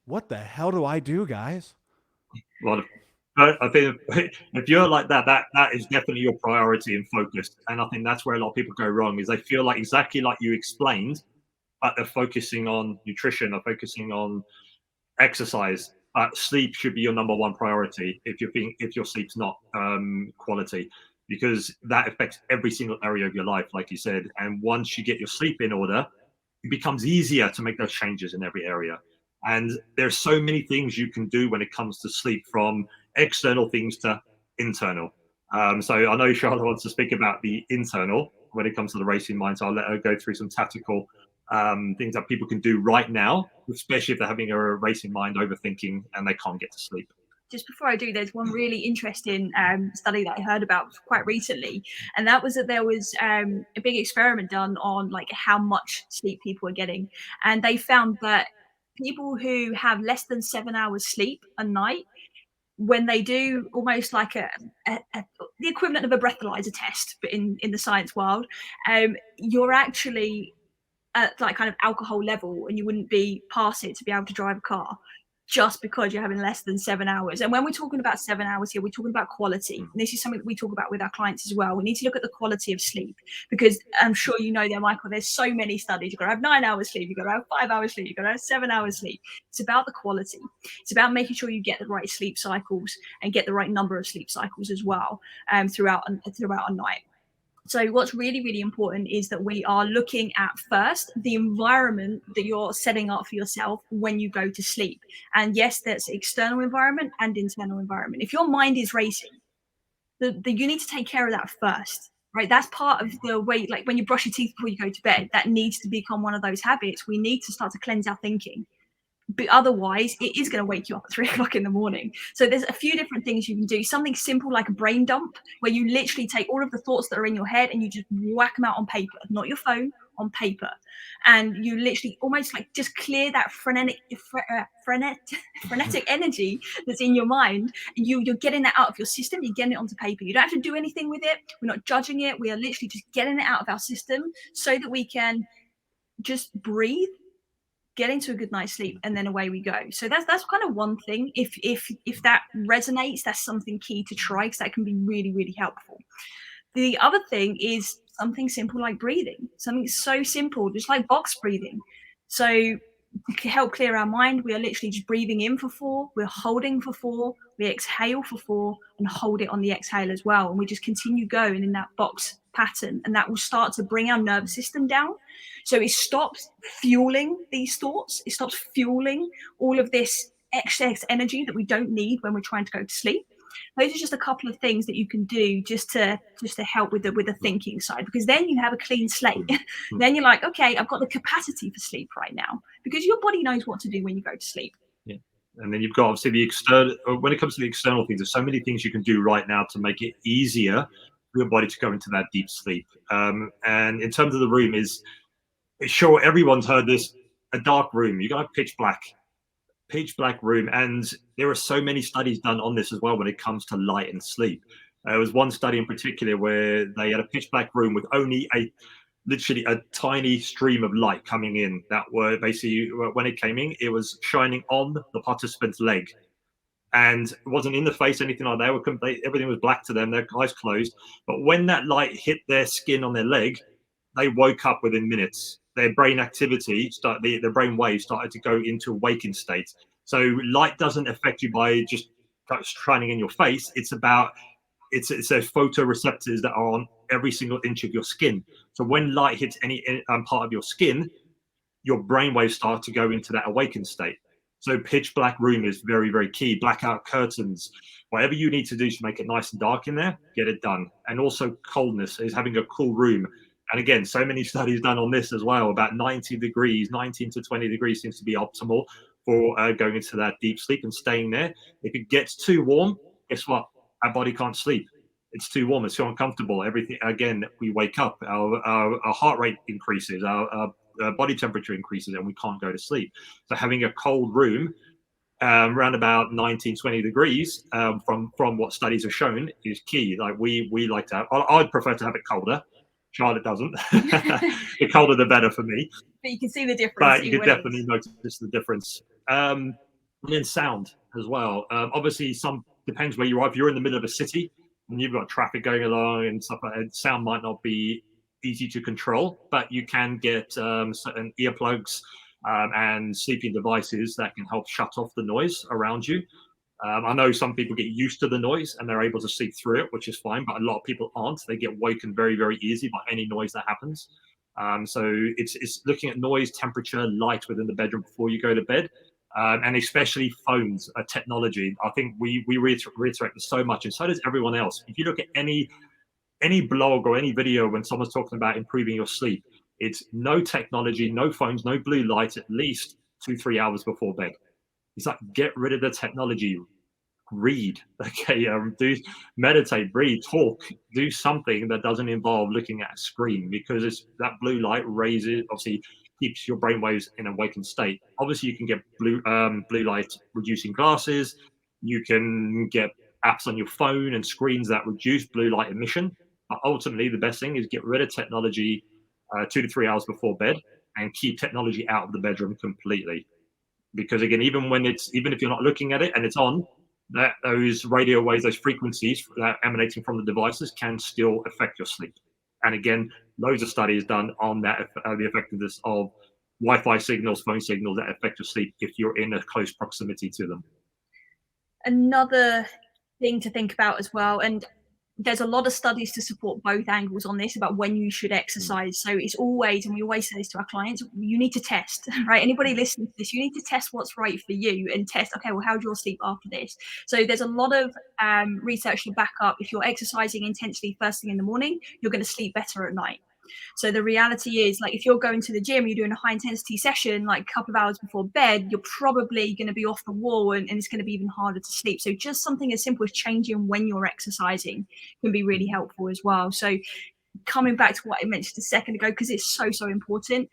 What the hell do I do, guys? Well, I think if you're like that is definitely your priority and focus. And I think that's where a lot of people go wrong, is they feel like exactly like you explained, but they're focusing on nutrition or focusing on exercise. Sleep should be your number one priority if your sleep's not quality, because that affects every single area of your life, like you said. And once you get your sleep in order, it becomes easier to make those changes in every area. And there's so many things you can do when it comes to sleep, from external things to internal. So I know Charlotte wants to speak about the internal when it comes to the racing mind. So I'll let her go through some tactical things that people can do right now, especially if they're having a racing mind, overthinking, and they can't get to sleep. Just before I do, there's one really interesting study that I heard about quite recently, and that was that there was a big experiment done on like how much sleep people are getting, and they found that people who have less than 7 hours sleep a night, when they do almost like the equivalent of a breathalyzer test, but in the science world, you're actually at like kind of alcohol level, and you wouldn't be past it to be able to drive a car, just because you're having less than 7 hours. And when we're talking about 7 hours here, we're talking about quality. And this is something that we talk about with our clients as well. We need to look at the quality of sleep, because I'm sure you know there, Michael, there's so many studies. You've got to have 9 hours sleep, you've got to have 5 hours sleep, you've got to have 7 hours sleep. It's about the quality. It's about making sure you get the right sleep cycles and get the right number of sleep cycles as well throughout a night. So what's really, really important is that we are looking at first the environment that you're setting up for yourself when you go to sleep. And yes, that's external environment and internal environment. If your mind is racing, you need to take care of that first, right? That's part of the way, like when you brush your teeth before you go to bed, that needs to become one of those habits. We need to start to cleanse our thinking. But otherwise it is going to wake you up at 3 o'clock in the morning. So there's a few different things you can do. Something simple like a brain dump, where you literally take all of the thoughts that are in your head and you just whack them out on paper, not your phone, on paper. And you literally almost like just clear that frenetic energy that's in your mind, and you're getting that out of your system. You're getting it onto paper. You don't have to do anything with it. We're not judging it. We are literally just getting it out of our system so that we can just breathe, get into a good night's sleep, and then away we go. So that's kind of one thing. If that resonates, that's something key to try, because that can be really, really helpful. The other thing is something simple like breathing. Something so simple, just like box breathing. So to help clear our mind, we are literally just breathing in for 4, we're holding for 4, we exhale for 4, and hold it on the exhale as well. And we just continue going in that box pattern, and that will start to bring our nervous system down. So it stops fueling these thoughts. It stops fueling all of this excess energy that we don't need when we're trying to go to sleep. Those are just a couple of things that you can do just to help with the thinking side, because then you have a clean slate. Then you're like, okay, I've got the capacity for sleep right now, because your body knows what to do when you go to sleep. Yeah. And then you've got obviously the external. When it comes to the external things, there's so many things you can do right now to make it easier for your body to go into that deep sleep. And in terms of the room, sure, everyone's heard this, a dark room. You got a pitch black room, and there are so many studies done on this as well when it comes to light and sleep. There was one study in particular where they had a pitch black room with only literally a tiny stream of light coming in, that were basically, when it came in, it was shining on the participant's leg, and it wasn't in the face, anything like that. Everything was black to them, their eyes closed. But when that light hit their skin on their leg, they woke up within minutes. Their brain activity, their brain waves started to go into a waking state. So light doesn't affect you by just shining in your face. It's those photoreceptors that are on every single inch of your skin. So when light hits any part of your skin, your brain waves start to go into that awakened state. So pitch black room is very, very key. Blackout curtains, whatever you need to do to make it nice and dark in there, get it done. And also coldness, is having a cool room. And again, so many studies done on this as well. About 19 to 20 degrees seems to be optimal for going into that deep sleep and staying there. If it gets too warm, guess what? Our body can't sleep. It's too warm. It's too uncomfortable. Everything, again, we wake up. Our heart rate increases. Our body temperature increases, and we can't go to sleep. So having a cold room around about 19, 20 degrees from what studies have shown is key. Like we like to have, I'd prefer to have it colder. Charlotte doesn't. The colder the better for me. But you can see the difference. But you can definitely notice the difference. And then sound as well. Obviously, some depends where you are. If you're in the middle of a city and you've got traffic going along and stuff like that, sound might not be easy to control, but you can get certain earplugs and sleeping devices that can help shut off the noise around you. I know some people get used to the noise and they're able to sleep through it, which is fine, but a lot of people aren't. They get woken very, very easy by any noise that happens. So it's looking at noise, temperature, light within the bedroom before you go to bed, and especially phones, technology. I think we reiterate this so much, and so does everyone else. If you look at any blog or any video when someone's talking about improving your sleep, it's no technology, no phones, no blue light, at least 2-3 hours before bed. It's like, get rid of the technology, read, okay, do meditate, breathe, talk, do something that doesn't involve looking at a screen, because it's that blue light raises, obviously keeps your brainwaves in an awakened state. Obviously you can get blue light reducing glasses, you can get apps on your phone and screens that reduce blue light emission, but ultimately the best thing is get rid of technology 2 to 3 hours before bed, and keep technology out of the bedroom completely. Because again, even if you're not looking at it and it's on, that those radio waves, those frequencies that emanating from the devices can still affect your sleep. And again, loads of studies done on that, the effectiveness of Wi-Fi signals, phone signals that affect your sleep if you're in a close proximity to them. Another thing to think about as well, and there's a lot of studies to support both angles on this about when you should exercise. So it's always, and we always say this to our clients, you need to test, right? Anybody listening to this, you need to test what's right for you and test, okay, well, how's your sleep after this? So there's a lot of research to back up if you're exercising intensely first thing in the morning, you're going to sleep better at night. So the reality is, like, if you're going to the gym, you're doing a high intensity session, like a couple of hours before bed, you're probably going to be off the wall and it's going to be even harder to sleep. So just something as simple as changing when you're exercising can be really helpful as well. So coming back to what I mentioned a second ago, because it's so, so important,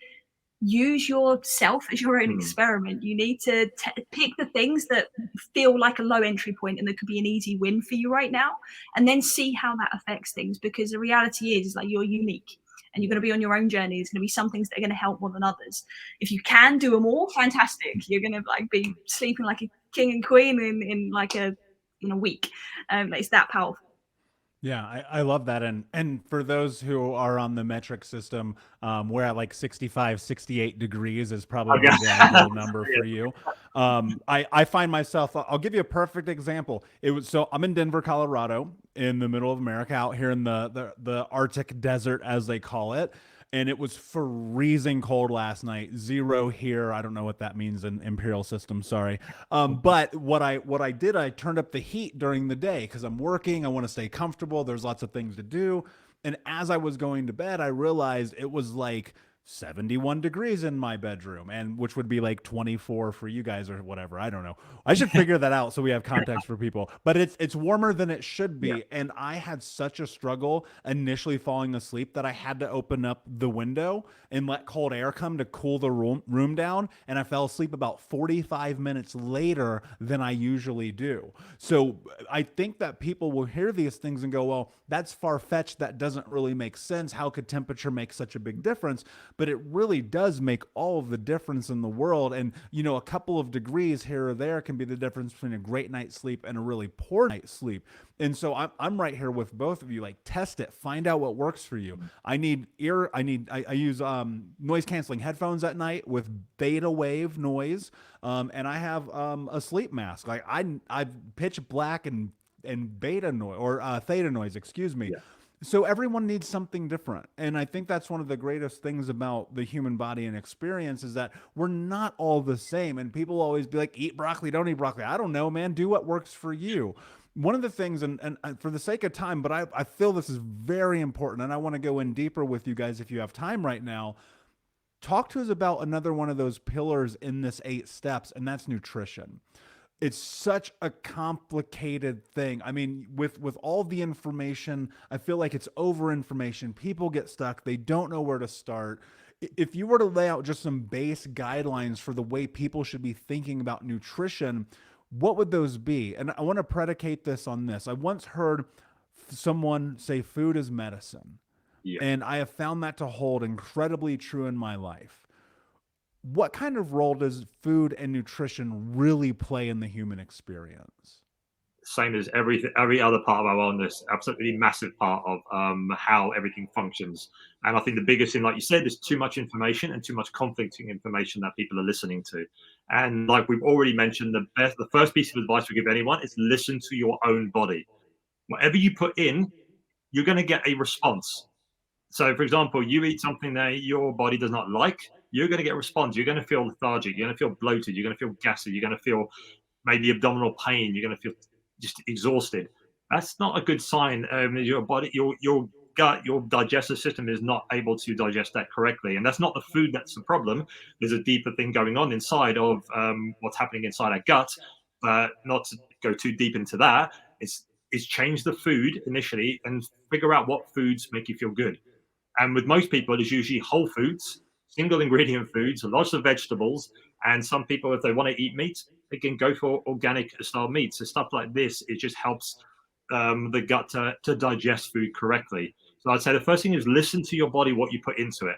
use yourself as your own experiment. You need to pick the things that feel like a low entry point and that could be an easy win for you right now, and then see how that affects things, because the reality is like, you're unique and you're going to be on your own journey. There's going to be some things that are going to help more than others. If you can do them all, fantastic. You're going to like be sleeping like a king and queen in a week. It's that powerful. Yeah, I love that. And for those who are on the metric system, we're at like 65, 68 degrees is probably the ideal number for you. I find myself, I'll give you a perfect example. So I'm in Denver, Colorado, in the middle of America, out here in the Arctic desert, as they call it. And it was freezing cold last night. 0 here. I don't know what that means in imperial system. Sorry. But what I did, I turned up the heat during the day because I'm working. I want to stay comfortable. There's lots of things to do. And as I was going to bed, I realized it was like 71 degrees in my bedroom, and which would be like 24 for you guys or whatever. I don't know. I should figure that out so we have context for people. But it's warmer than it should be. Yeah. And I had such a struggle initially falling asleep that I had to open up the window and let cold air come to cool the room down. And I fell asleep about 45 minutes later than I usually do. So I think that people will hear these things and go, well, that's far-fetched. That doesn't really make sense. How could temperature make such a big difference? But it really does make all of the difference in the world. And, you know, a couple of degrees here or there can be the difference between a great night's sleep and a really poor night's sleep. And so I'm right here with both of you. Like, test it, find out what works for you. I use noise canceling headphones at night with theta wave noise. And I have a sleep mask. Like I've pitch black and beta noise or theta noise, excuse me. Yeah. So everyone needs something different. And I think that's one of the greatest things about the human body and experience is that we're not all the same. And people always be like, eat broccoli, don't eat broccoli. I don't know, man. Do what works for you. One of the things, and for the sake of time, but I feel this is very important, and I want to go in deeper with you guys if you have time right now. Talk to us about another one of those pillars in this 8 steps, and that's nutrition. It's such a complicated thing. I mean, with all the information, I feel like it's over information. People get stuck. They don't know where to start. If you were to lay out just some base guidelines for the way people should be thinking about nutrition, what would those be? And I want to predicate this on this. I once heard someone say food is medicine. Yeah. And I have found that to hold incredibly true in my life. What kind of role does food and nutrition really play in the human experience? Same as every other part of our wellness, absolutely massive part of how everything functions. And I think the biggest thing, like you said, there's too much information and too much conflicting information that people are listening to. And like we've already mentioned, the first piece of advice we give anyone is listen to your own body. Whatever you put in, you're going to get a response. So, for example, you eat something that your body does not like, you're going to get a response. You're going to feel lethargic. You're going to feel bloated. You're going to feel gassy. You're going to feel maybe abdominal pain. You're going to feel just exhausted. That's not a good sign. Your body, your gut, your digestive system is not able to digest that correctly. And that's not the food that's the problem. There's a deeper thing going on inside of what's happening inside our gut. But not to go too deep into that, is change the food initially and figure out what foods make you feel good. And with most people, it's usually whole foods, single ingredient foods, lots of vegetables. And some people, if they want to eat meat, they can go for organic style meat. So stuff like this, it just helps the gut to digest food correctly. So I'd say the first thing is listen to your body, what you put into it,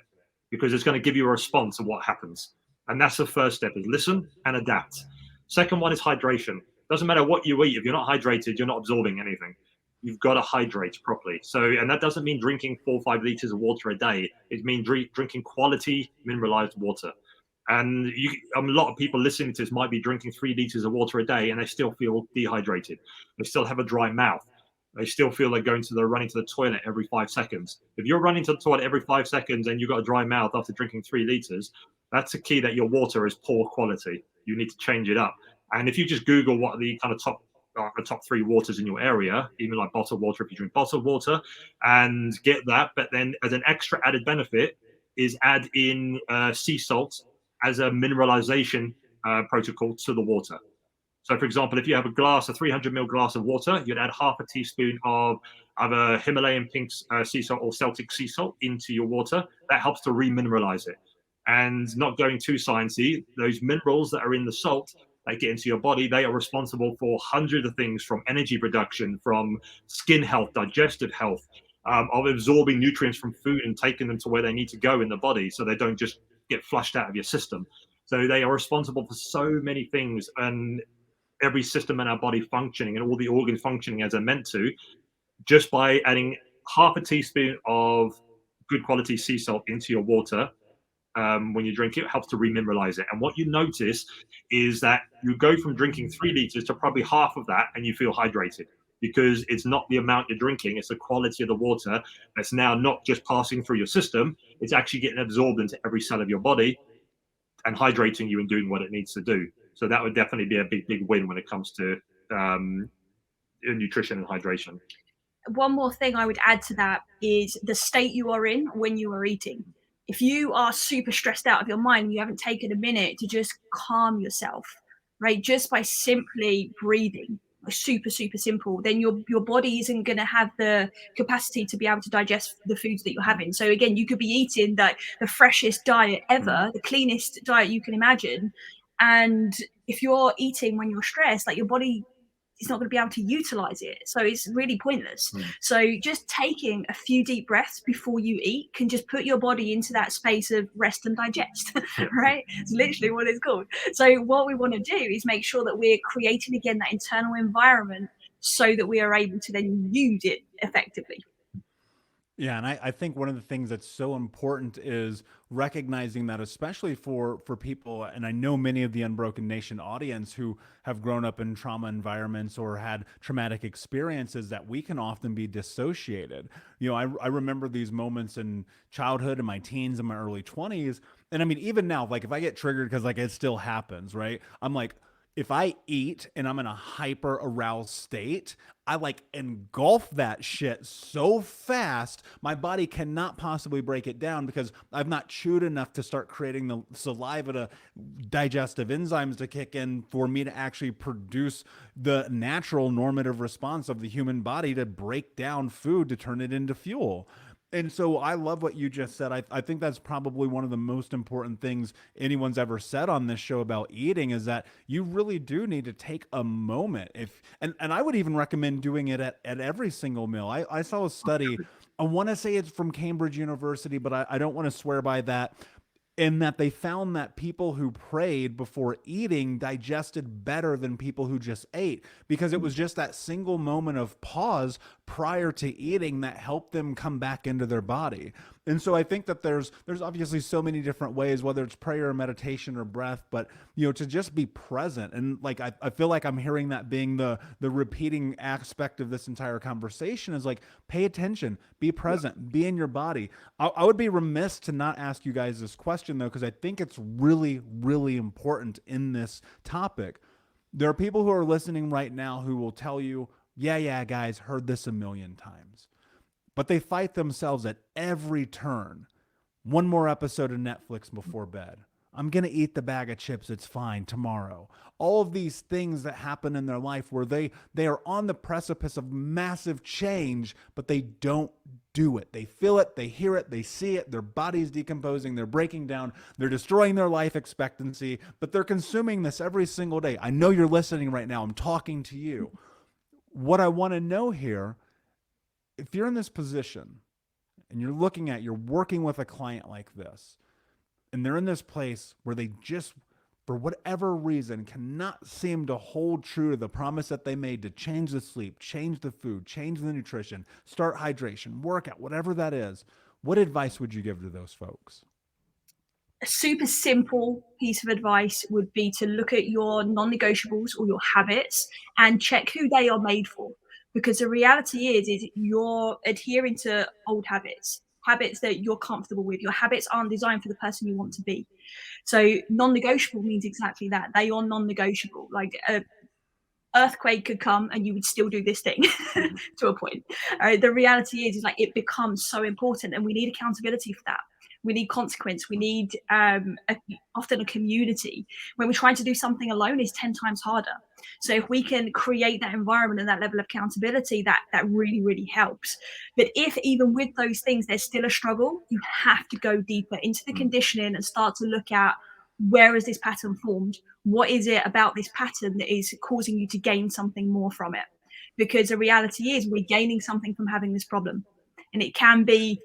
because it's going to give you a response to what happens. And that's the first step, is listen and adapt. Second one is hydration. Doesn't matter what you eat. If you're not hydrated, you're not absorbing anything. You've got to hydrate properly. So, and that doesn't mean drinking 4 or 5 liters of water a day. It means drinking quality mineralized water. And a lot of people listening to this might be drinking 3 liters of water a day and they still feel dehydrated. They still have a dry mouth. they still feel like running to the toilet every 5 seconds. If you're running to the toilet every 5 seconds and you've got a dry mouth after drinking 3 liters, that's a key that your water is poor quality. You need to change it up. And if you just Google what are the kind of the top 3 waters in your area, even like bottled water, if you drink bottled water, and get that. But then as an extra added benefit is add in sea salt as a mineralization protocol to the water. So, for example, if you have a 300ml glass of water, you'd add half a teaspoon of either Himalayan pink sea salt or Celtic sea salt into your water. That helps to remineralize it. And not going too sciencey, those minerals that are in the salt that get into your body, they are responsible for hundreds of things, from energy production, from skin health, digestive health, of absorbing nutrients from food and taking them to where they need to go in the body so they don't just get flushed out of your system. So they are responsible for so many things, and every system in our body functioning and all the organs functioning as they're meant to, just by adding half a teaspoon of good quality sea salt into your water. When you drink it, helps to remineralize it. And what you notice is that you go from drinking 3 liters to probably half of that, and you feel hydrated, because it's not the amount you're drinking, it's the quality of the water that's now not just passing through your system, it's actually getting absorbed into every cell of your body and hydrating you and doing what it needs to do. So that would definitely be a big win when it comes to nutrition and hydration. One more thing I would add to that is the state you are in when you are eating. If you are super stressed out of your mind and you haven't taken a minute to just calm yourself, right, just by simply breathing, super simple, then your body isn't going to have the capacity to be able to digest the foods that you're having. So again, you could be eating like the freshest diet ever, the cleanest diet you can imagine, and if you're eating when you're stressed, like, your body is not going to be able to utilize it, so it's really pointless. So just taking a few deep breaths before you eat can just put your body into that space of rest and digest. Right, it's literally what it's called. So what we want to do is make sure that we're creating again that internal environment so that we are able to then use it effectively. Yeah, and I think one of the things that's so important is recognizing that, especially for people, and I know many of the Unbroken Nation audience who have grown up in trauma environments or had traumatic experiences, that we can often be dissociated. You know, I remember these moments in childhood, in my teens, in my early 20s, and I mean, even now, like, if I get triggered, because like it still happens, right? I'm like, if I eat and I'm in a hyper aroused state, I like engulf that shit so fast, my body cannot possibly break it down because I've not chewed enough to start creating the saliva to digestive enzymes to kick in for me to actually produce the natural normative response of the human body to break down food to turn it into fuel. And so I love what you just said. I think that's probably one of the most important things anyone's ever said on this show about eating, is that you really do need to take a moment. And I would even recommend doing it at every single meal. I saw a study, I want to say it's from Cambridge University, but I don't want to swear by that, in that they found that people who prayed before eating digested better than people who just ate, because it was just that single moment of pause prior to eating that helped them come back into their body. And so I think that there's obviously so many different ways, whether it's prayer or meditation or breath, but you know, to just be present. And like I feel like I'm hearing that being the repeating aspect of this entire conversation is like, pay attention, be present, be in your body. I would be remiss to not ask you guys this question though, because I think it's really, really important in this topic. There are people who are listening right now who will tell you, yeah, guys, heard this a million times. But they fight themselves at every turn. One more episode of Netflix before bed. I'm going to eat the bag of chips. It's fine tomorrow. All of these things that happen in their life where they are on the precipice of massive change, but they don't do it. They feel it, they hear it, they see it, their body's decomposing, they're breaking down, they're destroying their life expectancy, but they're consuming this every single day. I know you're listening right now. I'm talking to you. What I want to know here, if you're in this position and you're working with a client like this, and they're in this place where they just, for whatever reason, cannot seem to hold true to the promise that they made to change the sleep, change the food, change the nutrition, start hydration, workout, whatever that is, what advice would you give to those folks? A super simple piece of advice would be to look at your non-negotiables or your habits and check who they are made for. because the reality is you're adhering to old habits that you're comfortable with. Your habits aren't designed for the person you want to be. So non-negotiable means exactly that. They are non-negotiable. Like a earthquake could come and you would still do this thing to a point. The reality is like it becomes so important, and we need accountability for that. We need consequence. We need often a community. When we're trying to do something alone, is 10 times harder. So if we can create that environment and that level of accountability, that really, really helps. But if even with those things, there's still a struggle, you have to go deeper into the conditioning and start to look at, where is this pattern formed? What is it about this pattern that is causing you to gain something more from it? Because the reality is we're gaining something from having this problem. And it can be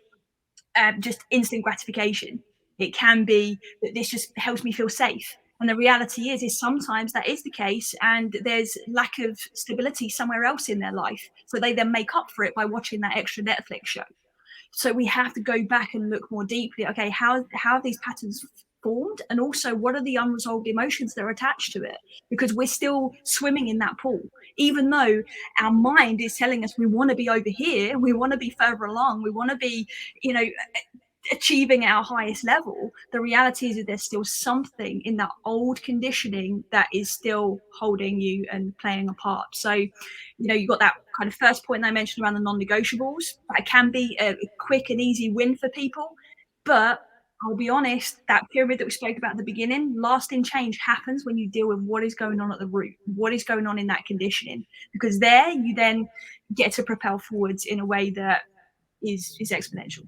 just instant gratification. It can be that this just helps me feel safe. And the reality is sometimes that is the case, and there's lack of stability somewhere else in their life. So they then make up for it by watching that extra Netflix show. So we have to go back and look more deeply. Okay, how have these patterns formed, and also what are the unresolved emotions that are attached to it? Because we're still swimming in that pool, even though our mind is telling us we want to be over here, we want to be further along, we want to be, achieving our highest level. The reality is that there's still something in that old conditioning that is still holding you and playing a part. So, you've got that kind of first point that I mentioned around the non-negotiables. That can be a quick and easy win for people, but I'll be honest, that pyramid that we spoke about at the beginning, lasting change happens when you deal with what is going on at the root, what is going on in that conditioning, because there you then get to propel forwards in a way that is exponential.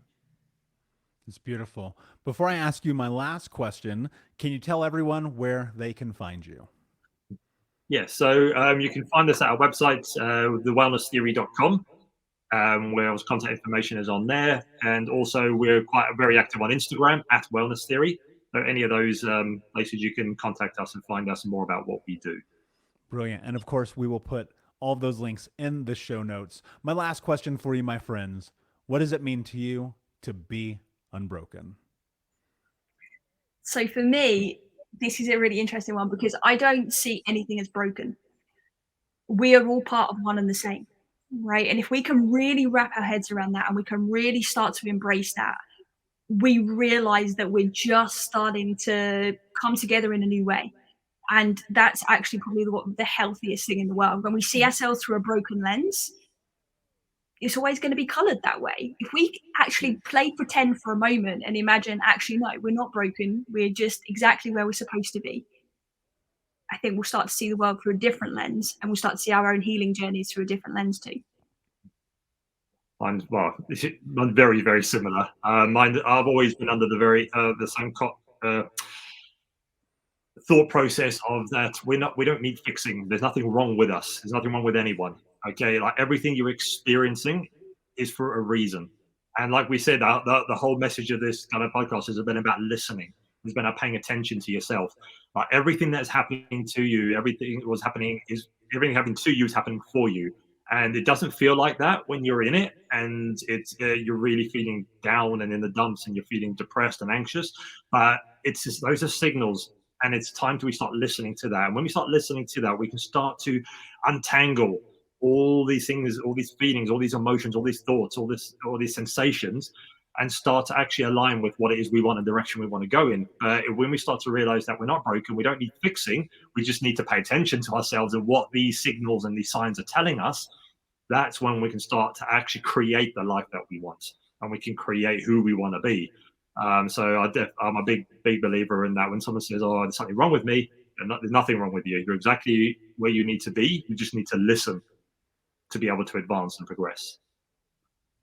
It's beautiful. Before I ask you my last question, can you tell everyone where they can find you? Yeah, so you can find us at our website, thewellnesstheory.com, where our contact information is on there. And also we're very active on Instagram at Wellness Theory. So any of those places you can contact us and find us more about what we do. Brilliant. And of course, we will put all of those links in the show notes. My last question for you, my friends, what does it mean to you to be unbroken? So for me, this is a really interesting one, because I don't see anything as broken. We are all part of one and the same, right? And if we can really wrap our heads around that and we can really start to embrace that, we realize that we're just starting to come together in a new way. And that's actually probably the healthiest thing in the world. When we see ourselves through a broken lens, it's always going to be colored that way. If we actually play pretend for a moment and imagine, actually, no, we're not broken, we're just exactly where we're supposed to be, I think we'll start to see the world through a different lens, and we'll start to see our own healing journeys through a different lens too. Mine's very, very similar. I've always been under the same thought process of that we don't need fixing. There's nothing wrong with us. There's nothing wrong with anyone. Okay, like everything you're experiencing is for a reason. And like we said, the whole message of this kind of podcast has been about listening. It's been about paying attention to yourself. Like everything that's happening to you, everything happening to you is happening for you. And it doesn't feel like that when you're in it, and it's you're really feeling down and in the dumps, and you're feeling depressed and anxious. But it's just, those are signals, and it's time we start listening to that. And when we start listening to that, we can start to untangle all these things, all these feelings, all these emotions, all these thoughts, all these sensations, and start to actually align with what it is we want, the direction we want to go in. When we start to realize that we're not broken, we don't need fixing, we just need to pay attention to ourselves and what these signals and these signs are telling us. That's when we can start to actually create the life that we want, and we can create who we want to be. So I'm a big believer in that. When someone says, "Oh, there's something wrong with me," there's nothing wrong with you. You're exactly where you need to be. You just need to listen to be able to advance and progress.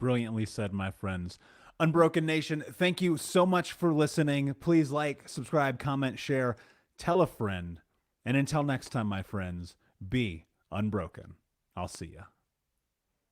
Brilliantly said, my friends. Unbroken Nation, thank you so much for listening. Please like, subscribe, comment, share, tell a friend. And until next time, my friends, be unbroken. I'll see ya.